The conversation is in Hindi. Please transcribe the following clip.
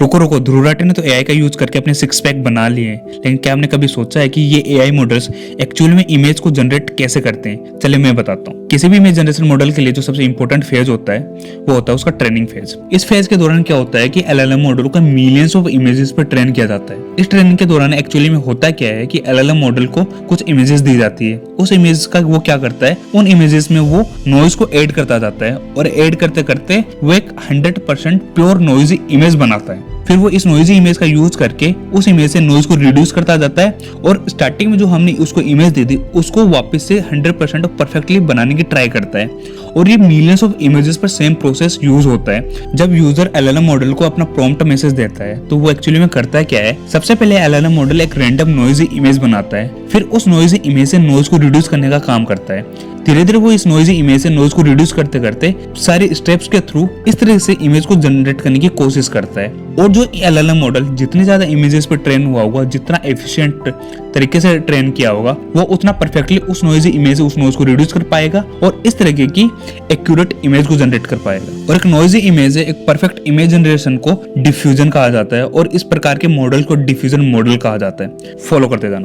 रुको रुको, ध्रुव राठी ने तो एआई का यूज करके अपने सिक्स पैक बना लिए हैं, लेकिन क्या आपने कभी सोचा है कि ये एआई मॉडल्स एक्चुअली में इमेज को जनरेट कैसे करते हैं? चलिए मैं बताता हूँ। किसी भी इमेज जनरेशन मॉडल के लिए जो सबसे इंपॉर्टेंट फेज होता है वो होता है उसका ट्रेनिंग फेज। इस फेज के दौरान क्या होता है कि एलएलएम मॉडल को मिलियंस ऑफ इमेजेस पर ट्रेन किया जाता है। इस ट्रेनिंग के दौरान एक्चुअली में होता क्या है कि एलएलएम मॉडल को कुछ इमेजेस दी जाती है। उस इमेज का वो क्या करता है, उन इमेजेस में वो नॉइज को ऐड करता जाता है और ऐड करते करते वो एक 100% प्योर नॉइजी इमेज बनाता है। फिर वो इस नॉइजी इमेज का यूज करके उस इमेज से नॉइज को रिड्यूस करता जाता है और स्टार्टिंग में जो हमने उसको इमेज दे दी उसको वापस से 100% परफेक्टली बनाने की ट्राई करता है। और ये मिलियंस ऑफ इमेजेस पर सेम प्रोसेस यूज होता है। जब यूजर एलएलएम मॉडल को अपना प्रॉम्प्ट मैसेज देता है तो वो एक्चुअली में करता है क्या है, सबसे पहले एलएलएम मॉडल एक रैंडम नॉइजी इमेज बनाता है, फिर उस नॉइजी इमेज से नॉइज को रिड्यूस करने का काम करता है। धीरे धीरे वो इस नॉइजी इमेज से नॉइज को रिड्यूस करते करते सारे स्टेप्स के थ्रू इस तरह से इमेज को जनरेट करने की कोशिश करता है। और जो एलएलएम मॉडल जितने ज्यादा इमेजेस पर ट्रेन हुआ होगा, जितना एफिशिएंट तरीके से ट्रेन किया होगा, वो उतना परफेक्टली उस नॉइजी इमेज से उस नॉइज को रिड्यूस कर पाएगा और इस तरीके की एक्यूरेट इमेज को जनरेट कर पाएगा। और एक नॉइजी इमेज है, एक परफेक्ट इमेज जनरेशन को डिफ्यूजन कहा जाता है और इस प्रकार के मॉडल को डिफ्यूजन मॉडल कहा जाता है। फॉलो करते जाना।